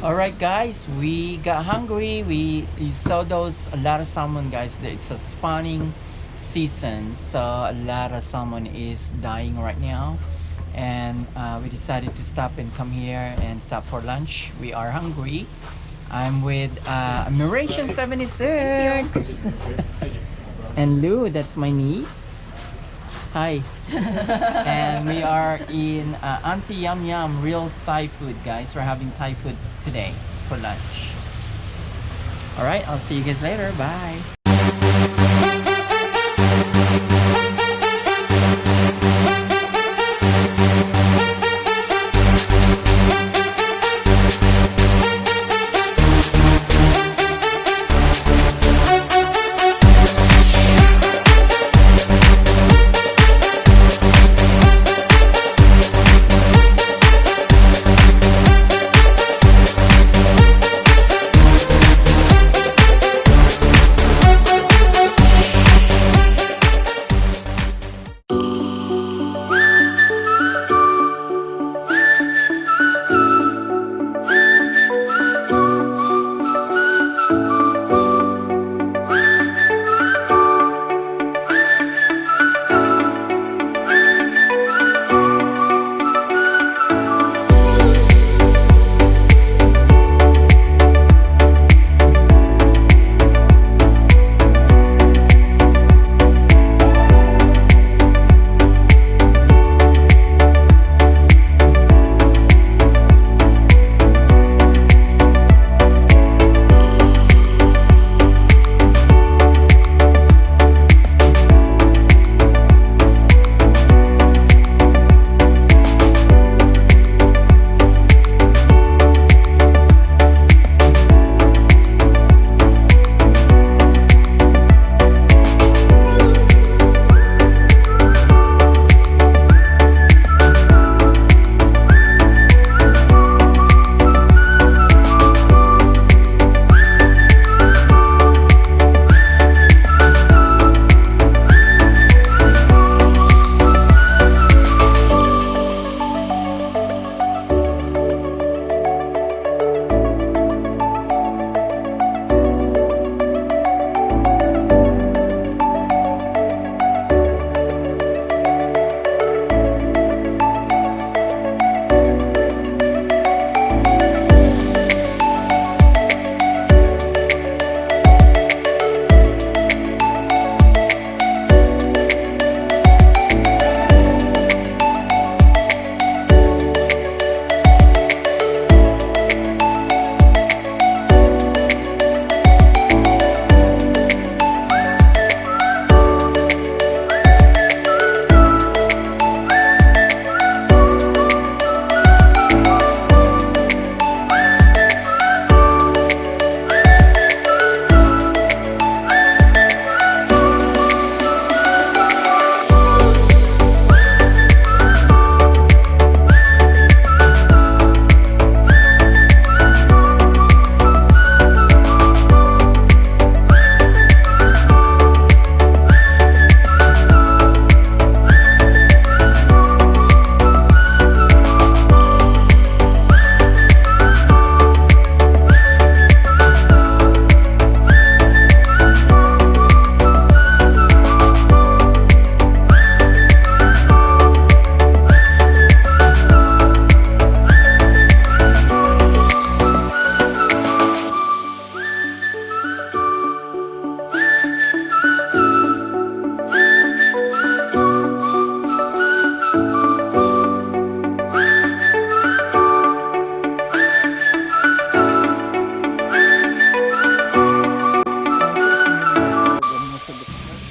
Alright guys, we got hungry. We saw a lot of salmon, guys. It's a spawning season, so a lot of salmon is dying right now, and we decided to stop and come here and stop for lunch. We are hungry. I'm with AmeriAsian 76 and Lou, that's my niece. Hi. And we are in Auntie Yum Yum real Thai food, guys. We're having Thai food today for lunch. All right, I'll see you guys later. Bye.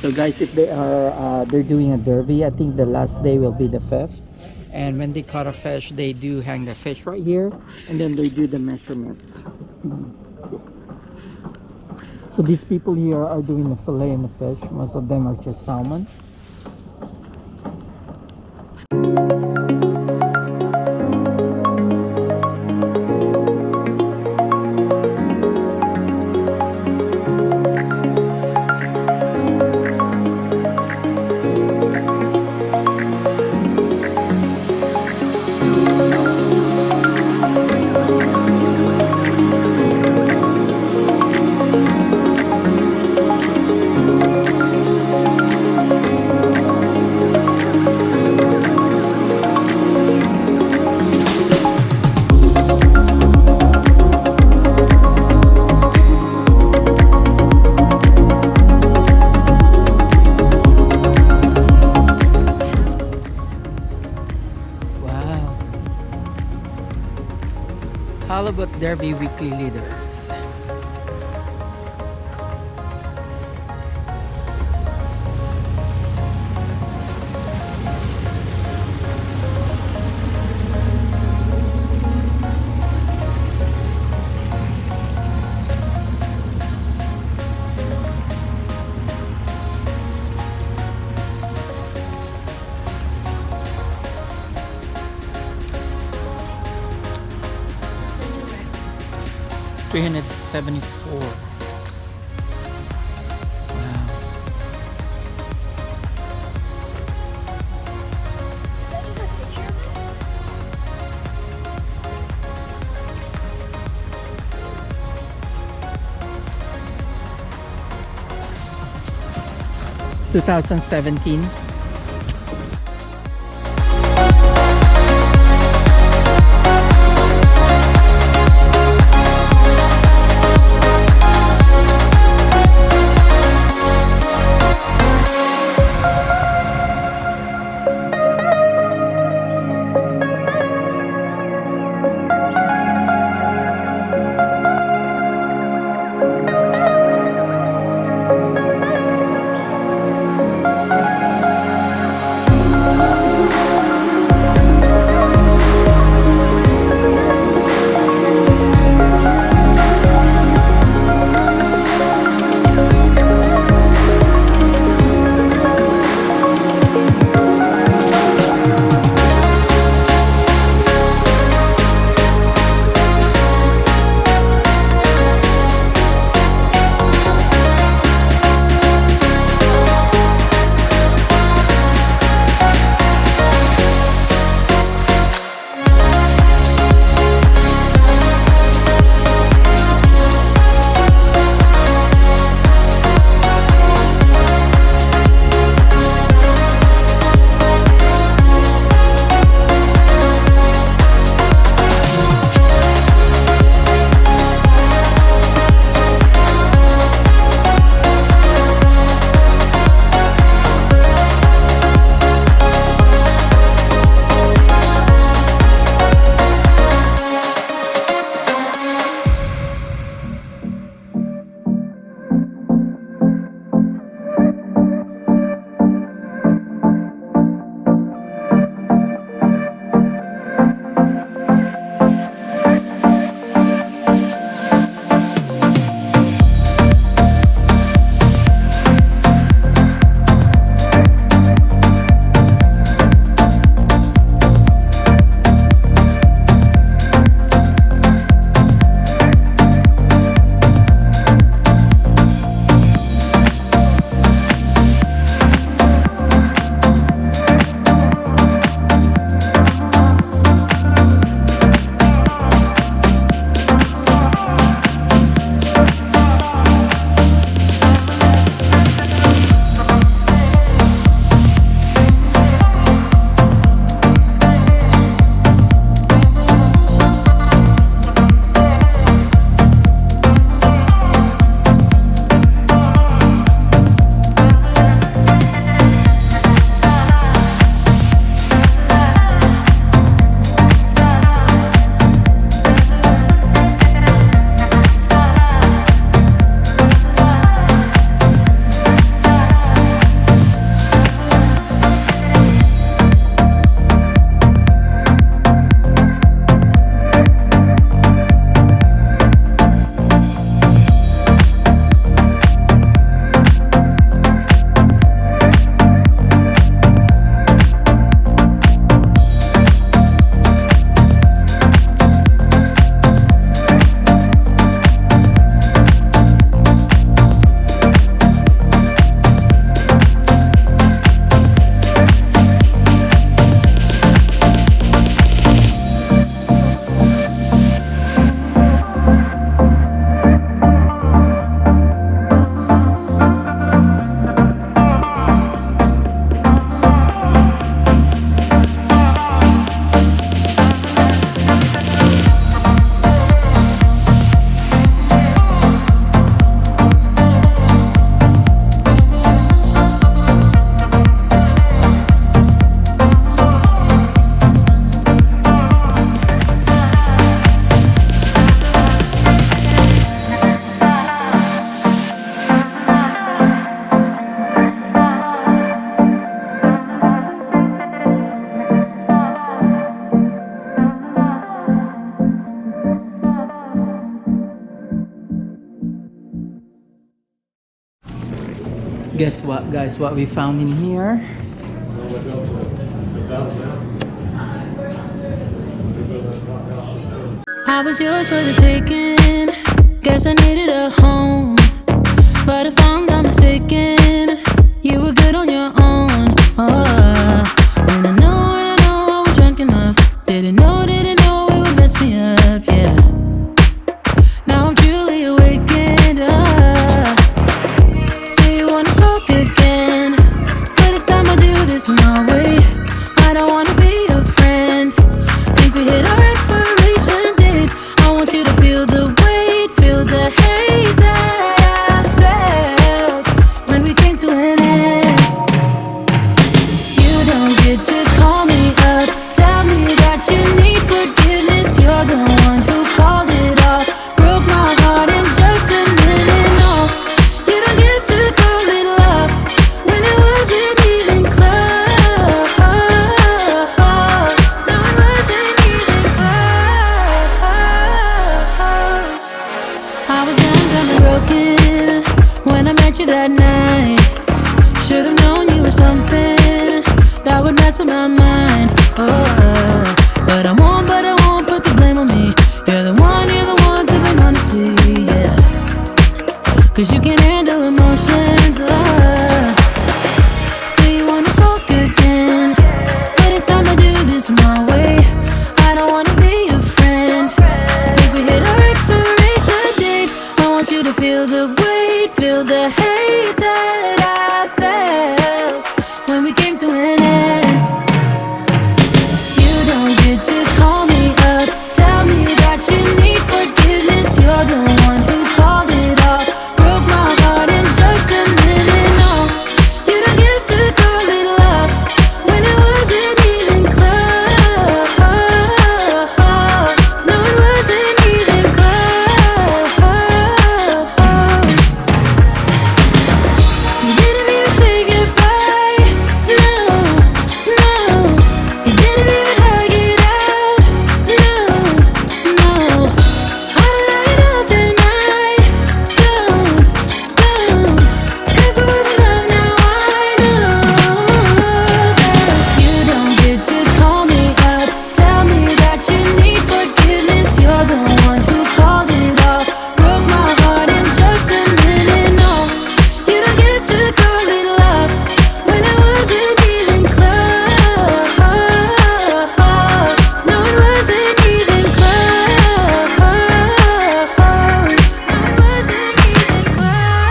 So guys, if they're doing a derby, I think the last day will be the 5th. And when they cut a fish, they do hang the fish right here, and then they do the measurement. So these people here are doing the fillet and the fish. Most of them are just salmon. Halibut Derby weekly leaders. $374. Wow. $2017. Guess what, guys? What we found in here? I was yours for the taking. Guess I needed a home, but if I'm not mistaken, you were good on your own. Oh, and I know I was drunk enough. Didn't know it would mess me up. Yeah. Now I'm truly awakened. Say you wanna talk again, but it's time I do this my way. I don't wanna be your friend. Think we hit our expiration date. I want you to feel the weight, feel the hate that I felt when we came to an end. You don't get to call me up, tell me that you need forgiveness. You're the one who called it off, broke my heart in just a minute. No, you don't get to call it love when it wasn't even close. No, it wasn't even close. I was young, dumb, and broken when I met you that night. Should've known you were something that would mess with my mind. Oh, but I won't put the blame on me. You're the one to be honest, yeah. 'Cause you can handle emotions. Say you wanna talk again, but it's time to do this my way. I don't wanna be your friend. Think we hit our expiration date. I want you to feel the weight, feel the hate that I felt when we came to an end. You don't get to call me up, tell me that you need forgiveness. You're the one who called it off, broke my heart in just a minute. No, you don't get to call it love when it wasn't even close. No, it wasn't even close. You didn't even say goodbye. No, no. You didn't even hug it out. No, no. I don't know you nothing. Don't. 'Cause it wasn't love. Now I know that you don't get to call me up, tell me that you need forgiveness. You're the one who called it off, broke my heart in just a minute. No, you don't get to call it love when it wasn't even close. No, it wasn't even close. No, it wasn't even close.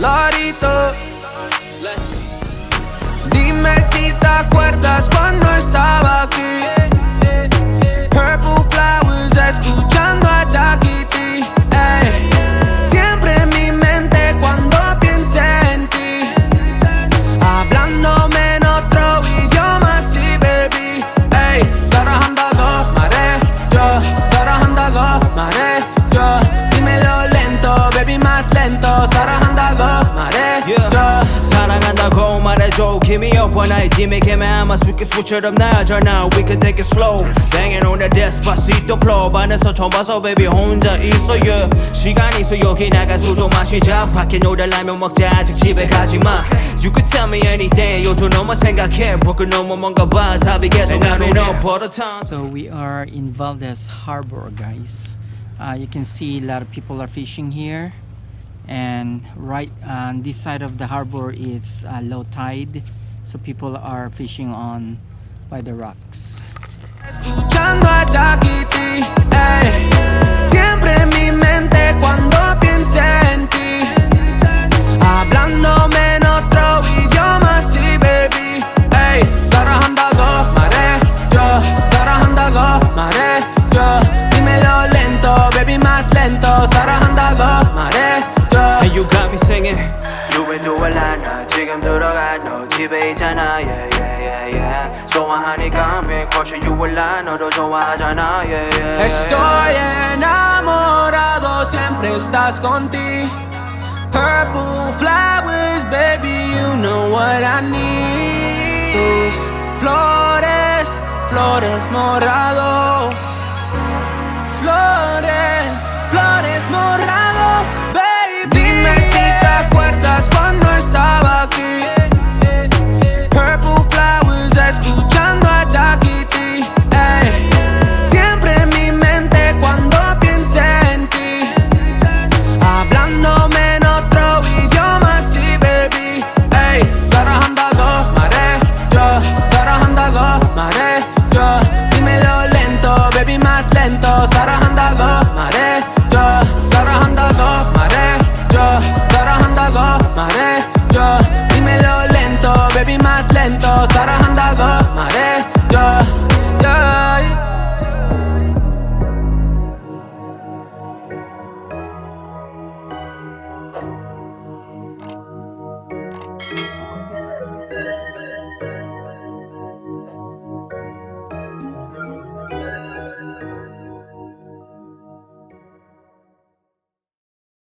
Lorito, dime si te acuerdas cuando estaba aquí. Purple flowers, escuchando a Takiti. Ey, siempre en mi mente cuando piense en ti, hablándome en otro idioma, sí, baby. Ey, sarah한다고 말해줘, sarah한다고 말해줘. dímelo lento, baby, más lento. 사랑한다고 말해줘. 사랑한다고 말해줘. Give me up when I dimmy. Give me I'm a sweet food처럼 나잖아. We can take it slow. Banging on the despacito flow. 반에서 처음 봐서 baby 혼자 있어. Yeah. 시간 있어 여기 나가 술 좀 마시자. 밖에 놀다 라면 먹자. 아직 집에 가지마. You could tell me anything. 요즘 너만 생각해. broken 너무 뭔가 봐. 답이 계속 나누는 버릇한. So we are in Valdez Harbor, guys. You can see a lot of people are fishing here, and right on this side of the harbor it's low tide, so people are fishing on by the rocks. Escuchando a Takiti, ey, siempre en mi mente cuando piense en ti, hablándome en otro idioma, sí, baby. Ey, 사랑한다고 말해줘, 사랑한다고 말해줘. dímelo lento, baby, más lento. 사랑한다고 말해줘. And you got me singing. You 또 올라 나 지금 들어가 너 집에 있잖아 yeah yeah yeah yeah 좋아하니까 make sure you 올라 너도 좋아하잖아 yeah yeah Estoy enamorado, siempre estás contigo. Purple flowers, baby, you know what I need. Tus flores, flores morado.